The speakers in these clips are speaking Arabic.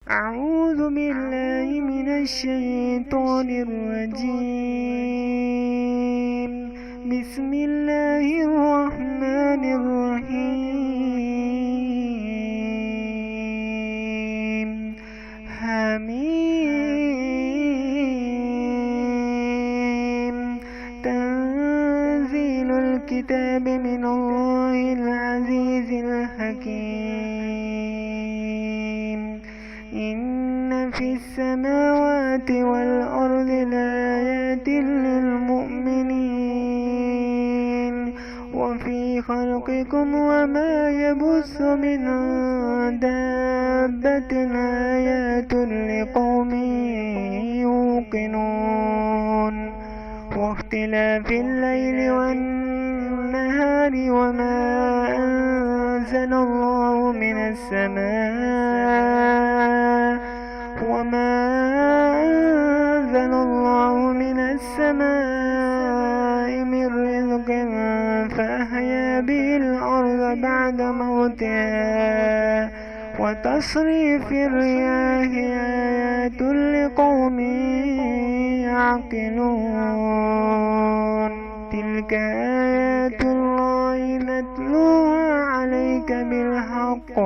أعوذ بالله من الشيطان الرجيم. بسم الله الرحمن الرحيم. حميم. تنزيل الكتاب من الله العزيز الحكيم. إن في السماوات والأرض لآيات للمؤمنين وفي خلقكم وما يبث من دابة آيات لقوم يوقنون. واختلاف الليل والنهار وما أنزل الله من السماء من رزق فأحيا به الأرض بعد موتها وتصريف الرياح آيات لقوم يعقلون. تلك آيات الله نتلوها عليك بالحق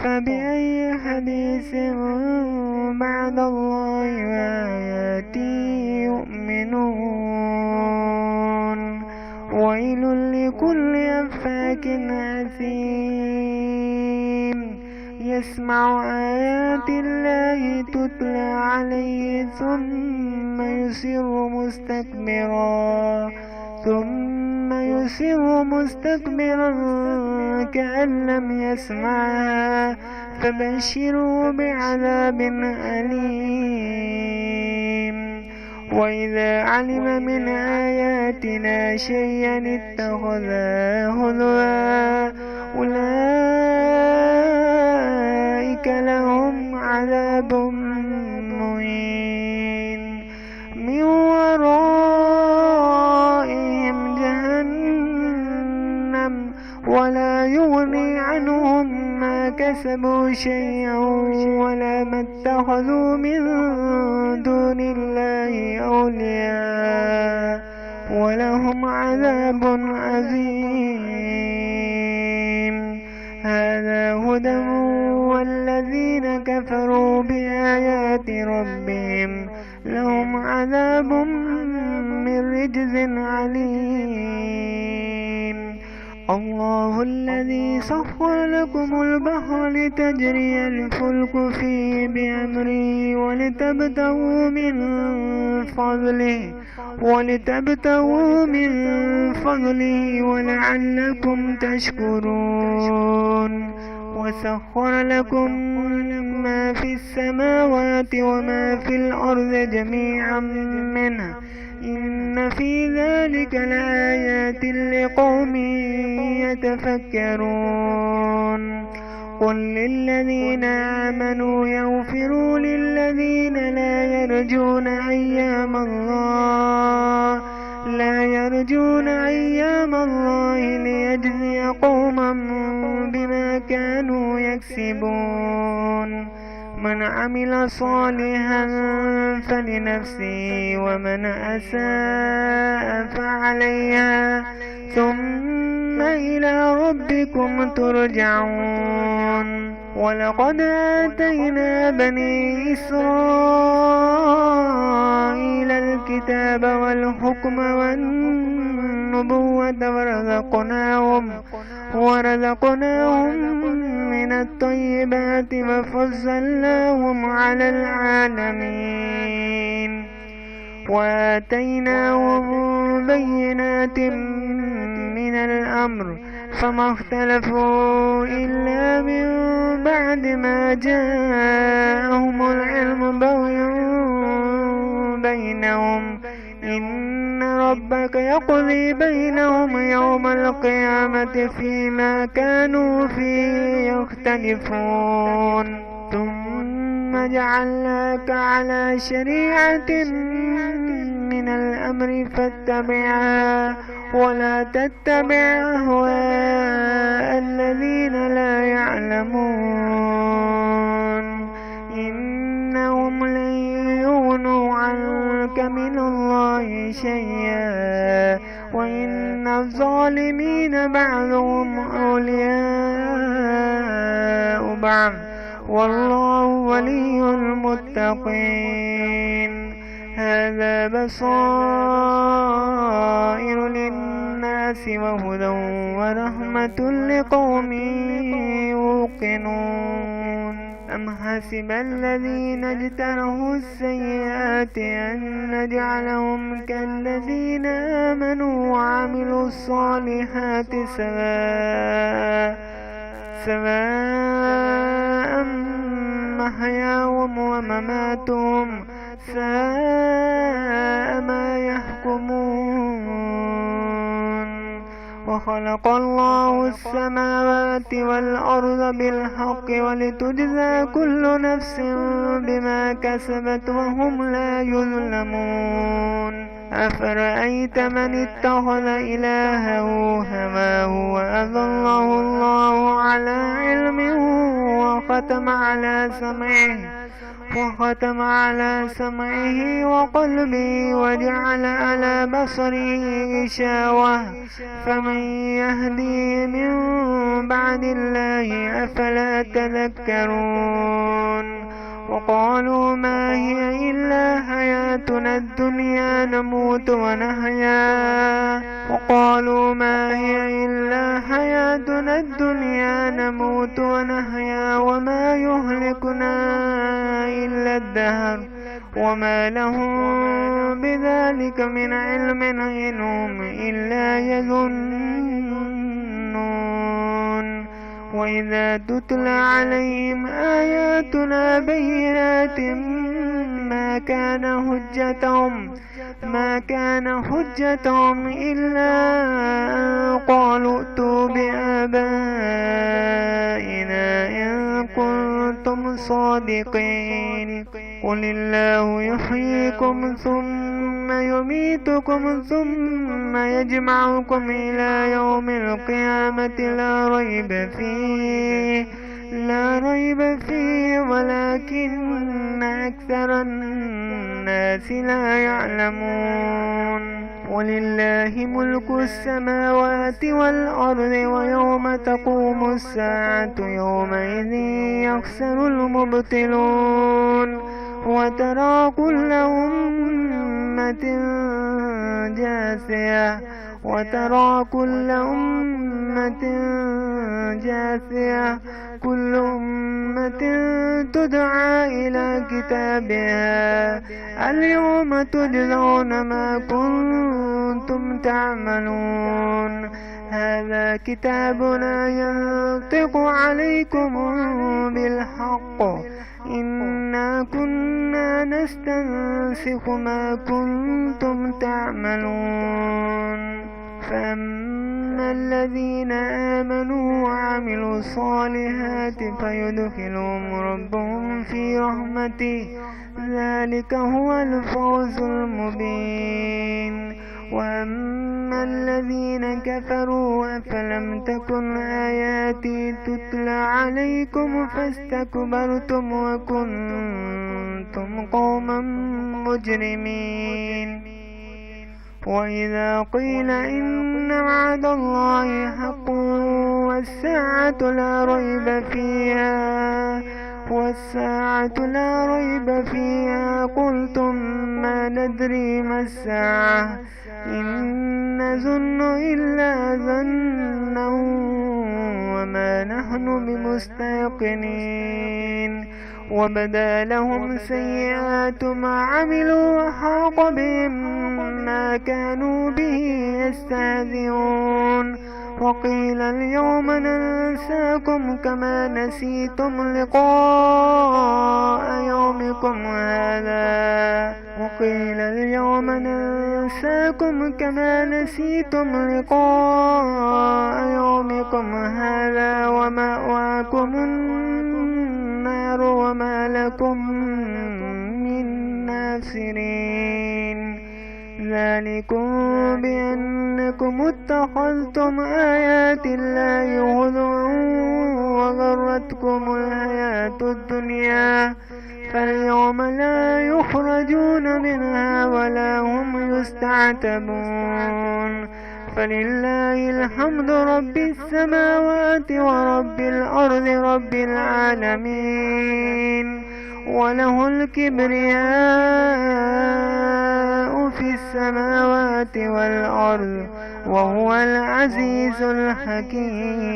فبأي حديث بعد الله وآياته يؤمنون. ويل لكل أفاك أثيم يسمع آيات الله تتلى عليه ثم يصر مستكبرا كأن لم يسمعها فبشره بعذاب أليم. وإذا علم من آياتنا شيئا اتخذها هزوا أولئك لهم عذاب مهين من ورائهم جهنم ولا يغني عنهم ما كسبوا شيئا ولا ما اتخذوا من دون الله أولياء ولهم عذاب عظيم. هذا هدى والذين كفروا بآيات ربهم لهم عذاب من رجز عليم. الله الذي سخر لكم البحر لتجري الفلك فيه بأمره ولتبتغوا من فضله ولعلكم تشكرون. وسخر لكم ما في السماوات وما في الأرض جميعا منه إن في ذلك لآيات لقوم يتفكرون. قل للذين آمنوا يغفروا للذين لا يرجون أيام الله ليجزي قوما بما كانوا يكسبون. من عمل صالحا فلنفسه ومن أساء فعليها ثم إلى ربكم ترجعون. ولقد آتينا بني إسرائيل الكتاب والحكم والنبوة ورزقناهم من الطيبات وفضلناهم على العالمين وآتيناهم بينات من الأمر فما اختلفوا إلا من بعد ما جاءهم العلم بغيا بينهم. إن ربك يقضي بينهم يوم القيامة فيما كانوا فيه يختلفون. ثم جعلناك على شريعة من الأمر فاتبعها ولا تتبع أهواء الذين لا يعلمون. شيئا وإن الظالمين بعضهم أولياء بعض والله ولي المتقين. هذا بصائر للناس وهدى ورحمة لقوم يوقنون. أم حسب الذين اجترحوا السيئات أن نجعلهم كالذين آمنوا وعملوا الصالحات سواء محياهم ومماتهم ساء ما يحكمون. وخلق الله السماوات والأرض بالحق ولتجزى كل نفس بما كسبت وهم لا يظلمون. أفرأيت من اتخذ إلهه هواه وأضله الله على علمه وختم على سمعه وقلبه وجعل على بصره غشاوة فمن يهديه من بعد الله أفلا تذكرون. وقالوا ما هي إلا حياتنا الدنيا نموت ونحيا وما يهلكنا إلا الدهر وما لهم بذلك من علم إن هم إلا يظنون. وإذا تتلى عليهم آياتنا بينات ما كان حجتهم إلا أن قالوا ائتوا بآبائنا إن كنتم صادقين. قل الله يحييكم ثم يميتكم ثم يجمعكم إلى يوم القيامة لا ريب فيه ولكن أكثر الناس لا يعلمون. ولله ملك السماوات والأرض ويوم تقوم الساعة يومئذ يخسر المبطلون. وترى كل أمة جاثية كل أمة تدعى إلى كتابها اليوم تجزون ما كنتم تعملون. هذا كتابنا ينطق عليكم بالحق إنا كنا نستنسخ ما كنتم تعملون. فأما الذين آمنوا وعملوا الصالحات فيدخلهم ربهم في رحمته ذلك هو الفوز المبين. وأما الذين كفروا أفلم تكن آياتي تتلى عليكم فاستكبرتم وكنتم قوما مجرمين. وإذا قيل إن وعد الله حق والساعة لا ريب فيها قلتم ما ندري ما الساعة إن نظن إلا ظنا وما نحن بمستيقنين. وبدا لهم سيئات ما عملوا وحاق بهم ما كانوا به يستهزئون. وقيل اليوم ننساكم كما نسيتم لقاء يومكم هذا ومأواكم النار وما لكم من ناصرين. ذلكم بأنكم اتخذتم آيات الله هزوا وغرتكم الحياة الدنيا فاليوم لا يخرجون منها ولا هم يستعتبون فلله الحمد رب السماوات ورب الأرض رب العالمين وله الكبرياء في السماوات والأرض وهو العزيز الحكيم.